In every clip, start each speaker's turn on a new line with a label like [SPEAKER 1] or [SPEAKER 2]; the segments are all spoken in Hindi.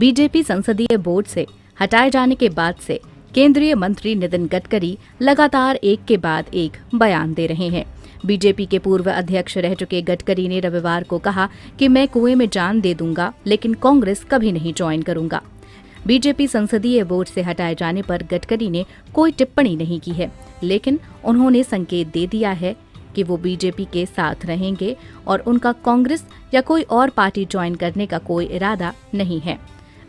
[SPEAKER 1] बीजेपी संसदीय बोर्ड से हटाए जाने के बाद से केंद्रीय मंत्री नितिन गडकरी लगातार एक के बाद एक बयान दे रहे हैं। बीजेपी के पूर्व अध्यक्ष रह चुके गडकरी ने रविवार को कहा कि मैं कुएं में जान दे दूंगा, लेकिन कांग्रेस कभी नहीं ज्वाइन करूंगा। बीजेपी संसदीय बोर्ड से हटाए जाने पर गडकरी ने कोई टिप्पणी नहीं की है, लेकिन उन्होंने संकेत दे दिया है कि वो बीजेपी के साथ रहेंगे और उनका कांग्रेस या कोई और पार्टी ज्वाइन करने का कोई इरादा नहीं है।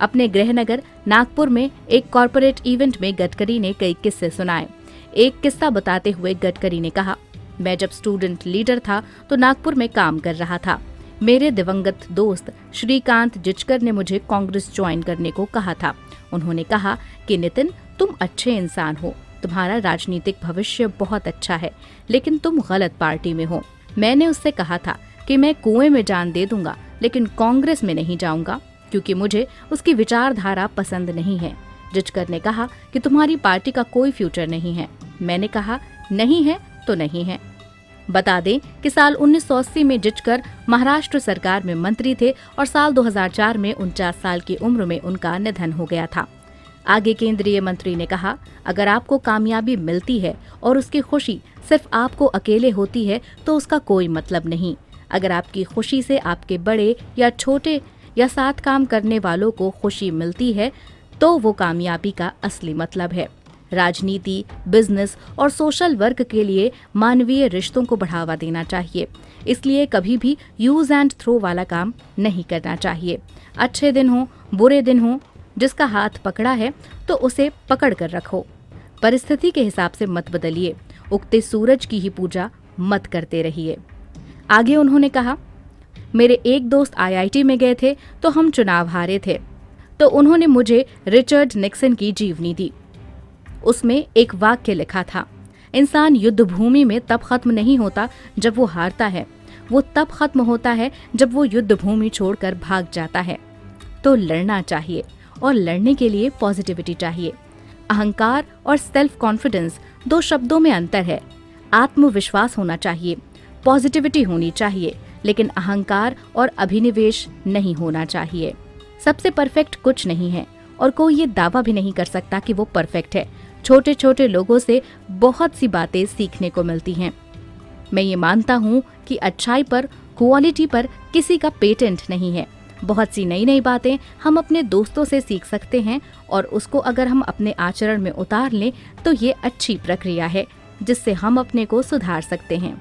[SPEAKER 1] अपने गृहनगर नागपुर में एक कॉरपोरेट इवेंट में गडकरी ने कई किस्से सुनाए। एक किस्सा बताते हुए गडकरी ने कहा, मैं जब स्टूडेंट लीडर था तो नागपुर में काम कर रहा था। मेरे दिवंगत दोस्त श्रीकांत जिचकर ने मुझे कांग्रेस ज्वाइन करने को कहा था। उन्होंने कहा कि नितिन, तुम अच्छे इंसान हो, तुम्हारा राजनीतिक भविष्य बहुत अच्छा है, लेकिन तुम गलत पार्टी में हो। मैंने उससे कहा था कि मैं कुएं में जान दे दूंगा, लेकिन कांग्रेस में नहीं जाऊंगा, क्योंकि मुझे उसकी विचारधारा पसंद नहीं है। जिचकर ने कहा कि तुम्हारी पार्टी का कोई फ्यूचर नहीं है। मैंने कहा नहीं है तो नहीं है। बता दें कि साल 1980 में जिचकर महाराष्ट्र सरकार में मंत्री थे और साल 2004 में 49 साल की उम्र में उनका निधन हो गया था। आगे केंद्रीय मंत्री ने कहा, अगर आपको कामयाबी मिलती है और उसकी खुशी सिर्फ आपको अकेले होती है तो उसका कोई मतलब नहीं। अगर आपकी खुशी से आपके बड़े या छोटे या साथ काम करने वालों को खुशी मिलती है तो वो कामयाबी का असली मतलब है। राजनीति, बिजनेस और सोशल वर्क के लिए मानवीय रिश्तों को बढ़ावा देना चाहिए। इसलिए कभी भी यूज एंड थ्रो वाला काम नहीं करना चाहिए। अच्छे दिन हो, बुरे दिन हो, जिसका हाथ पकड़ा है तो उसे पकड़ कर रखो। परिस्थिति के हिसाब से मत बदलिए। उगते सूरज की ही पूजा मत करते रहिए। आगे उन्होंने कहा, मेरे एक दोस्त IIT में गए थे तो हम चुनाव हारे थे, तो उन्होंने मुझे रिचर्ड निक्सन की जीवनी दी। उसमें एक वाक्य लिखा था, इंसान युद्ध भूमि में तब खत्म नहीं होता जब वो हारता है, वो तब खत्म होता है जब वो युद्ध भूमि छोड़कर भाग जाता है। तो लड़ना चाहिए और लड़ने के लिए पॉजिटिविटी चाहिए। अहंकार और सेल्फ कॉन्फिडेंस दो शब्दों में अंतर है। आत्मविश्वास होना चाहिए, पॉजिटिविटी होनी चाहिए, लेकिन अहंकार और अभिनिवेश नहीं होना चाहिए। सबसे परफेक्ट कुछ नहीं है और कोई ये दावा भी नहीं कर सकता कि वो परफेक्ट है। छोटे छोटे लोगों से बहुत सी बातें सीखने को मिलती हैं। मैं ये मानता हूँ कि अच्छाई पर, क्वालिटी पर किसी का पेटेंट नहीं है। बहुत सी नई नई बातें हम अपने दोस्तों से सीख सकते हैं और उसको अगर हम अपने आचरण में उतार लें तो ये अच्छी प्रक्रिया है जिससे हम अपने को सुधार सकते हैं।